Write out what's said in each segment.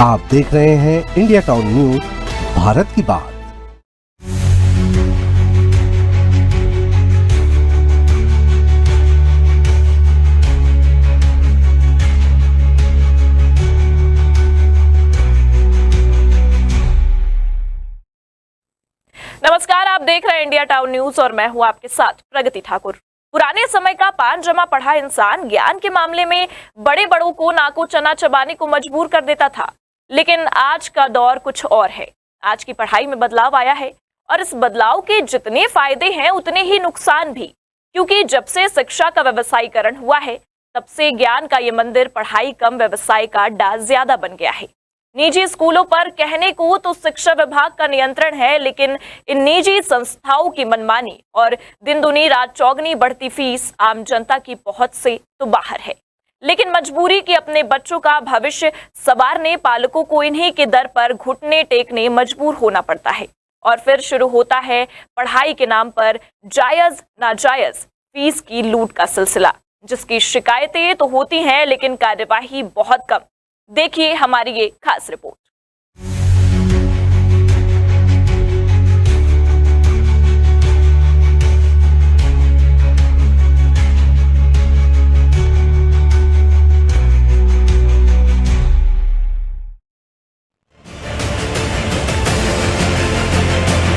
आप देख रहे हैं इंडिया टाउन न्यूज, भारत की बात। नमस्कार, आप देख रहे हैं इंडिया टाउन न्यूज और मैं हूं आपके साथ प्रगति ठाकुर। पुराने समय का पान जमा पढ़ा इंसान ज्ञान के मामले में बड़े बड़ों को नाको चना चबाने को मजबूर कर देता था, लेकिन आज का दौर कुछ और है। आज की पढ़ाई में बदलाव आया है और इस बदलाव के जितने फायदे हैं उतने ही नुकसान भी, क्योंकि जब से शिक्षा का व्यवसायीकरण हुआ है तब से ज्ञान का ये मंदिर पढ़ाई कम व्यवसाय का डा ज्यादा बन गया है। निजी स्कूलों पर कहने को तो शिक्षा विभाग का नियंत्रण है, लेकिन इन निजी संस्थाओं की मनमानी और दिन दुनी रात चौगनी बढ़ती फीस आम जनता की पहुंच से तो बाहर है। लेकिन मजबूरी कि अपने बच्चों का भविष्य संवारने पालकों को इन्हीं के दर पर घुटने टेकने मजबूर होना पड़ता है और फिर शुरू होता है पढ़ाई के नाम पर जायज नाजायज फीस की लूट का सिलसिला, जिसकी शिकायतें तो होती हैं लेकिन कार्यवाही बहुत कम। देखिए हमारी ये खास रिपोर्ट।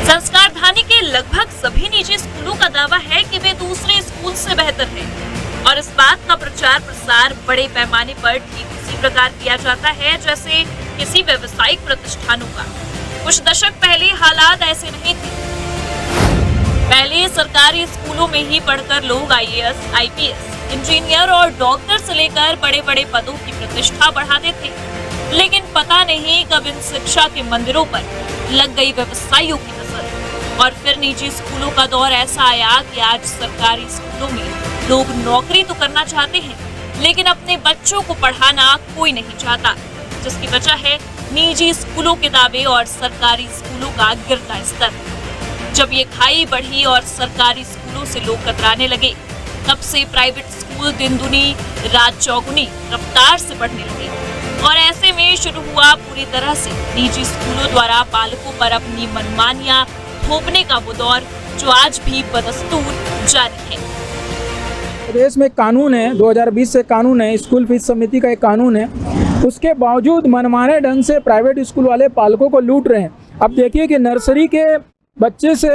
संस्कार धानी के लगभग सभी निजी स्कूलों का दावा है कि वे दूसरे स्कूल से बेहतर हैं और इस बात का प्रचार प्रसार बड़े पैमाने पर ठीक उसी प्रकार किया जाता है जैसे किसी व्यावसायिक प्रतिष्ठानों का। कुछ दशक पहले हालात ऐसे नहीं थे। पहले सरकारी स्कूलों में ही पढ़कर लोग आईएएस, आईपीएस, इंजीनियर और डॉक्टर से लेकर बड़े बड़े पदों की प्रतिष्ठा बढ़ाते थे, लेकिन पता नहीं कब इन शिक्षा के मंदिरों पर लग गई व्यवसायियों की नजर और फिर निजी स्कूलों का दौर ऐसा आया कि आज सरकारी स्कूलों में लोग नौकरी तो करना चाहते हैं, लेकिन अपने बच्चों को पढ़ाना कोई नहीं चाहता, जिसकी वजह है निजी स्कूलों के दावे और सरकारी स्कूलों का गिरता स्तर। जब ये खाई बढ़ी और सरकारी स्कूलों से लोग कतराने लगे, तब से प्राइवेट स्कूल दिन दुनी रात चौगुनी रफ्तार से बढ़ने लगे और ऐसे में शुरू हुआ पूरी तरह से निजी स्कूलों द्वारा पालकों पर अपनी मनमानियां थोपने का वो दौर जो आज भी बदस्तूर जारी है। देश में कानून है, 2020 से कानून है, स्कूल फीस समिति का एक कानून है, उसके बावजूद मनमाने ढंग से प्राइवेट स्कूल वाले पालकों को लूट रहे हैं। अब देखिए कि नर्सरी के बच्चे से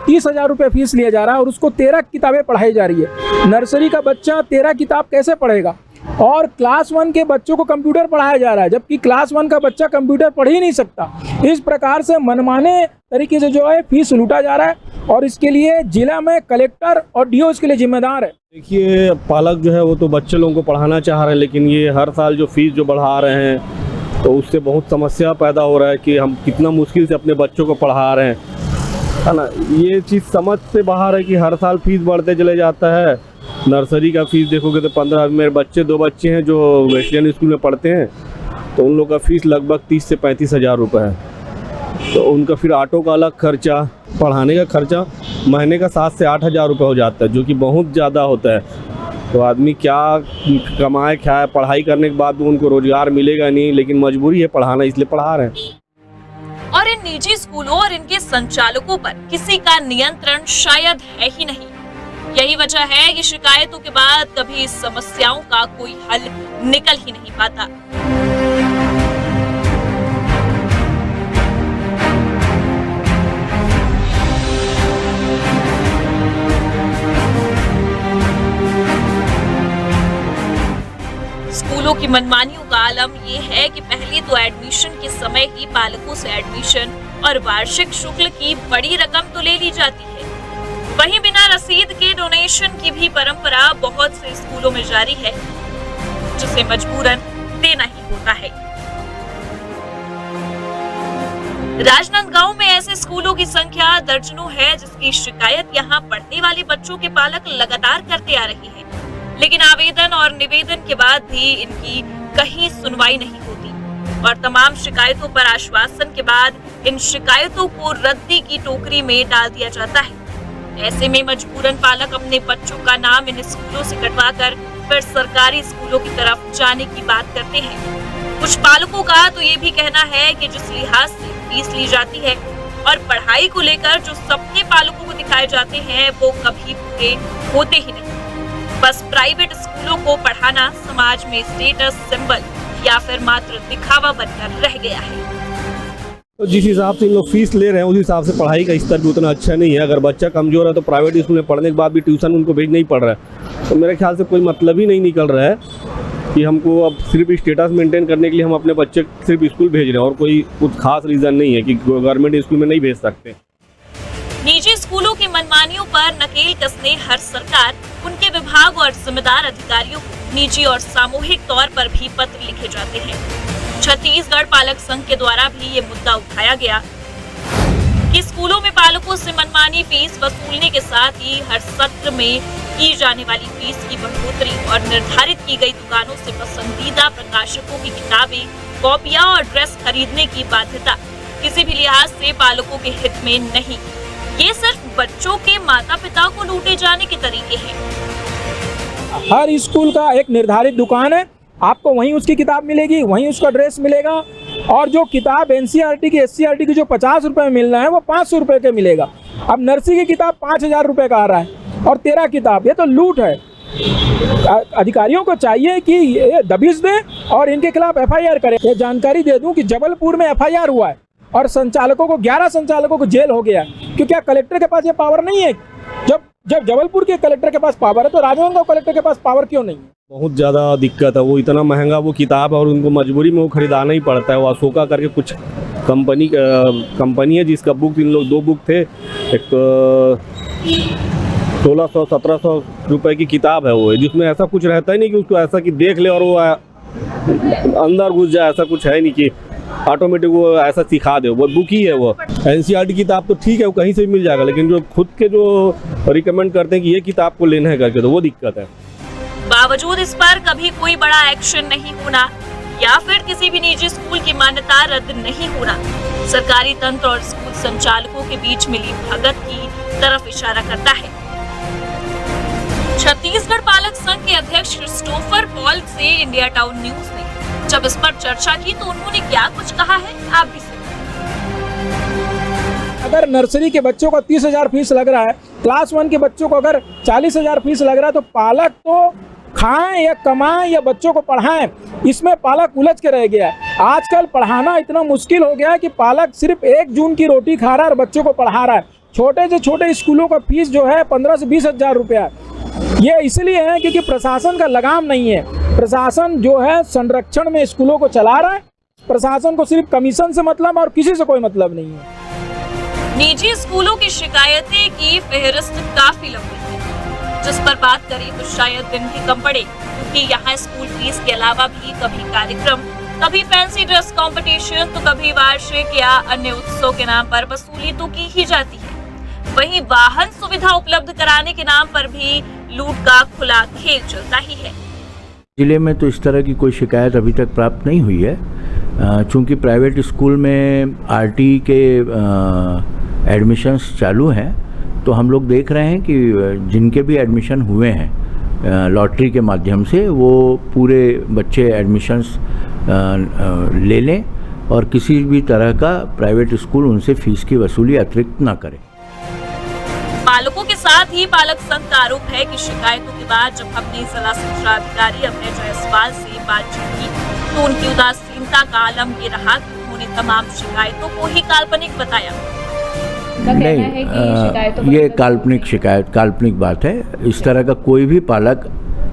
30,000 रुपये फीस लिया जा रहा है और उसको 13 किताबें पढ़ाई जा रही है। नर्सरी का बच्चा 13 किताब कैसे पढ़ेगा? और क्लास 1 के बच्चों को कंप्यूटर पढ़ाया जा रहा है, जबकि क्लास 1 का बच्चा कंप्यूटर पढ़ ही नहीं सकता। इस प्रकार से मनमाने तरीके से जो है फीस लूटा जा रहा है और इसके लिए जिला में कलेक्टर और डीओ इसके लिए जिम्मेदार है। देखिए, पालक जो है वो तो बच्चे लोगों को पढ़ाना चाह रहे हैं, लेकिन ये हर साल जो फीस जो बढ़ा रहे हैं तो उससे बहुत समस्या पैदा हो रहा है कि हम कितना मुश्किल से अपने बच्चों को पढ़ा रहे हैं, है ना। ये चीज़ समझ से बाहर है कि हर साल फीस बढ़ते चले जाता है। नर्सरी का फीस देखोगे तो 15, मेरे बच्चे 2 बच्चे हैं जो वेस्टर्न स्कूल में पढ़ते हैं, तो उन लोग का फीस लगभग 30 से 35 हज़ार रुपये है। तो उनका फिर ऑटो का अलग खर्चा, पढ़ाने का खर्चा महीने का 7 से 8 हज़ार रुपये हो जाता है, जो कि बहुत ज़्यादा होता है। तो आदमी क्या कमाए खाए, पढ़ाई करने के बाद भी उनको रोजगार मिलेगा नहीं, लेकिन मजबूरी है पढ़ाना, इसलिए पढ़ा रहे हैं। और इन निजी स्कूलों और इनके संचालकों पर किसी का नियंत्रण शायद है ही नहीं। यही वजह है कि शिकायतों के बाद कभी इस समस्याओं का कोई हल निकल ही नहीं पाता। स्कूलों की मनमानियों का आलम ये है कि पहले तो एडमिशन के समय ही पालकों से एडमिशन और वार्षिक शुल्क की बड़ी रकम तो ले ली जाती है। वहीं बिना रसीद के डोनेशन की भी परंपरा बहुत से स्कूलों में जारी है, जिसे मजबूरन देना ही होता है। राजनांदगांव में ऐसे स्कूलों की संख्या दर्जनों है, जिसकी शिकायत यहाँ पढ़ने वाले बच्चों के पालक लगातार करते आ रहे हैं, लेकिन आवेदन और निवेदन के बाद भी इनकी कहीं सुनवाई नहीं होती और तमाम शिकायतों पर आश्वासन के बाद इन शिकायतों को रद्दी की टोकरी में डाल दिया जाता है। ऐसे में मजबूरन पालक अपने बच्चों का नाम इन स्कूलों से कटवाकर फिर सरकारी स्कूलों की तरफ जाने की बात करते हैं। कुछ पालकों का तो ये भी कहना है कि जिस लिहाज से फीस ली जाती है और पढ़ाई को लेकर जो सपने पालकों को दिखाए जाते हैं वो कभी पूरे होते ही नहीं। बस प्राइवेट स्कूलों को पढ़ाना समाज में स्टेटस सिंबल या फिर मात्र दिखावा बनकर रह गया है। तो जिस हिसाब से इन लोग फीस ले रहे हैं उस हिसाब से पढ़ाई का स्तर भी उतना अच्छा नहीं है। अगर बच्चा कमजोर है तो प्राइवेट स्कूल में पढ़ने के बाद भी ट्यूशन उनको भेजना ही पड़ रहा है। तो मेरे ख्याल से कोई मतलब ही नहीं निकल रहा है कि हमको अब सिर्फ स्टेटस मेंटेन करने के लिए हम अपने बच्चे सिर्फ स्कूल भेज रहे हैं और कोई कुछ खास रीज़न नहीं है कि गवर्नमेंट स्कूल में नहीं भेज सकते। निजी स्कूलों की मनमानियों पर नकेल कसने हर सरकार, उनके विभाग और जिम्मेदार अधिकारियों को निजी और सामूहिक तौर पर भी पत्र लिखे जाते हैं। छत्तीसगढ़ पालक संघ के द्वारा भी ये मुद्दा उठाया गया कि स्कूलों में पालकों से मनमानी फीस वसूलने के साथ ही हर सत्र में की जाने वाली फीस की बढ़ोतरी और निर्धारित की गई दुकानों से पसंदीदा प्रकाशकों की किताबें, कॉपियां और ड्रेस खरीदने की बाध्यता किसी भी लिहाज से पालकों के हित में नहीं। ये सिर्फ बच्चों के माता पिता को लूटे जाने के तरीके हैं। हर स्कूल का एक निर्धारित दुकान है, आपको वहीं उसकी किताब मिलेगी, वहीं उसका ड्रेस मिलेगा और जो किताब एनसीईआरटी की एससीईआरटी की जो 50 रुपए में मिल रहा है वो 500 रुपए के मिलेगा। अब नर्सरी की किताब 5000 रुपए का आ रहा है और 13 किताब, ये तो लूट है। अधिकारियों को चाहिए कि ये दबिश दें और इनके खिलाफ एफआईआर करें। ये जानकारी दे दूं कि जबलपुर में एफआईआर हुआ है और संचालकों को 11 संचालकों को जेल हो गया है। क्यों, क्या कलेक्टर के पास ये पावर नहीं है? जब जबलपुर के कलेक्टर के पास पावर है तो राजनांदगांव कलेक्टर के पास पावर क्यों नहीं है? बहुत ज़्यादा दिक्कत है। वो इतना महंगा वो किताब है और उनको मजबूरी में वो खरीदाना ही पड़ता है। वो अशोका करके कुछ कंपनी है जिसका बुक, इन लोग 2 बुक थे, एक तो 1600-1700 रुपए की किताब है वो, जिसमें ऐसा कुछ रहता ही नहीं कि उसको ऐसा कि देख ले और वो अंदर घुस जाए, ऐसा कुछ है नहीं कि ऑटोमेटिक वो ऐसा सिखा दे। वो बुक ही है वो। एनसीईआरटी किताब तो ठीक है, वो कहीं से भी मिल जाएगा, लेकिन जो खुद के जो रिकमेंड करते हैं कि ये किताब को लेना है करके, तो वो दिक्कत है। बावजूद इस पर कभी कोई बड़ा एक्शन नहीं होना या फिर किसी भी निजी स्कूल की मान्यता रद्द नहीं होना सरकारी तंत्र और स्कूल संचालकों के बीच मिली भगत की तरफ इशारा करता है। छत्तीसगढ़ पालक संघ के अध्यक्ष क्रिस्टोफर पॉल से इंडिया टाउन न्यूज ने जब इस पर चर्चा की तो उन्होंने क्या कुछ कहा है, आप भी सुनिए। अगर नर्सरी के बच्चों को 30,000 फीस लग रहा है, क्लास 1 के बच्चों को अगर 40,000 फीस लग रहा है, तो पालक तो खाएं या कमाएं या बच्चों को पढ़ाएं, इसमें पालक उलझ के रह गया है। आजकल पढ़ाना इतना मुश्किल हो गया है कि पालक सिर्फ 1 जून की रोटी खा रहा है और बच्चों को पढ़ा रहा है। छोटे से छोटे स्कूलों का फीस जो है 15 से 20 हज़ार रुपया है। ये इसलिए है क्योंकि प्रशासन का लगाम नहीं है। प्रशासन जो है संरक्षण में स्कूलों को चला रहा है। प्रशासन को सिर्फ कमीशन से मतलब और किसी से कोई मतलब नहीं है। निजी स्कूलों की शिकायतें की फहरिस्त काफी लंबी है, जिस पर बात करें तो शायद दिन भी कम पड़े, क्योंकि यहाँ स्कूल फीस के अलावा भी कभी कार्यक्रम, कभी फैंसी ड्रेस कंपटीशन, तो कभी वार्षिक या अन्य उत्सव के नाम पर वसूली तो की ही जाती है। वहीं वाहन सुविधा उपलब्ध कराने के नाम पर भी लूट का खुला खेल चलता ही है। जिले में तो इस तरह की कोई शिकायत अभी तक प्राप्त नहीं हुई है। चूंकि प्राइवेट स्कूल में आरटी के एडमिशन्स चालू हैं, तो हम लोग देख रहे हैं कि जिनके भी एडमिशन हुए हैं लॉटरी के माध्यम से, वो पूरे बच्चे एडमिशन्स ले लें और किसी भी तरह का प्राइवेट स्कूल उनसे फीस की वसूली अतिरिक्त ना करे। पालकों के साथ ही पालक संघ का आरोप है कि शिकायतों के बाद जब हमने जिला शिक्षा अधिकारी अभय जायसवाल से बातचीत की तो उनकी उदासीनता का आलम ये रहा कि उन्होंने तमाम शिकायतों को ही काल्पनिक बताया। नहीं, ये काल्पनिक बात है। इस तरह का कोई भी पालक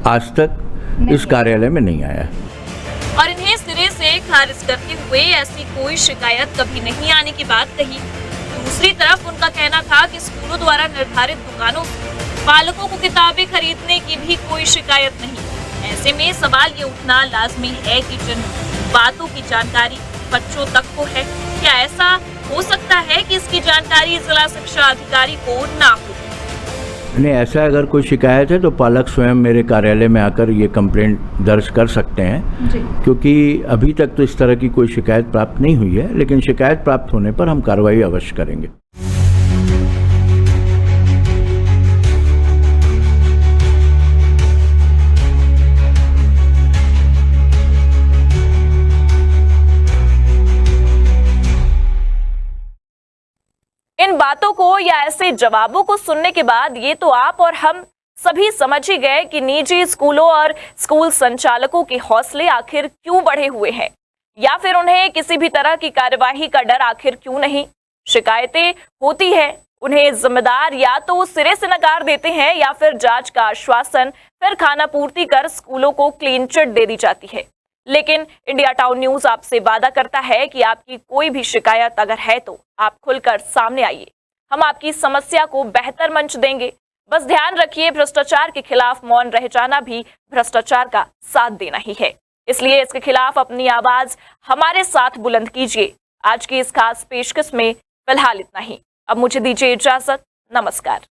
आज तक इस कार्यालय में नहीं आया है और इन्हें सिरे से खारिज करते हुए ऐसी कोई शिकायत कभी नहीं आने की बात कही। दूसरी तरफ उनका कहना था कि स्कूलों द्वारा निर्धारित दुकानों से पालकों को किताबें खरीदने की भी कोई शिकायत नहीं। ऐसे में सवाल ये उठना लाजमी है कि जिन बातों की जानकारी बच्चों तक को है, क्या ऐसा हो सकता है कि इसकी जानकारी जिला शिक्षा अधिकारी को ना हो? नहीं, ऐसा अगर कोई शिकायत है तो पालक स्वयं मेरे कार्यालय में आकर ये कंप्लेंट दर्ज कर सकते हैं जी। क्योंकि अभी तक तो इस तरह की कोई शिकायत प्राप्त नहीं हुई है, लेकिन शिकायत प्राप्त होने पर हम कार्रवाई अवश्य करेंगे। बातों को या ऐसे जवाबों को सुनने के बाद ये तो आप और हम सभी समझ ही गए कि निजी स्कूलों और स्कूल संचालकों के हौसले आखिर क्यों बढ़े हुए हैं, या फिर उन्हें किसी भी तरह की कार्यवाही का डर आखिर क्यों नहीं। शिकायतें होती है, उन्हें जिम्मेदार या तो सिरे से नकार देते हैं या फिर जांच का आश्वासन, फिर खाना पूर्ति कर स्कूलों को क्लीन चिट दे दी जाती है। लेकिन इंडिया टाउन न्यूज आपसे वादा करता है कि आपकी कोई भी शिकायत अगर है तो आप खुलकर सामने आइए, हम आपकी समस्या को बेहतर मंच देंगे। बस ध्यान रखिए, भ्रष्टाचार के खिलाफ मौन रह जाना भी भ्रष्टाचार का साथ देना ही है। इसलिए इसके खिलाफ अपनी आवाज हमारे साथ बुलंद कीजिए। आज की इस खास पेशकश में फिलहाल इतना ही। अब मुझे दीजिए इजाजत। नमस्कार।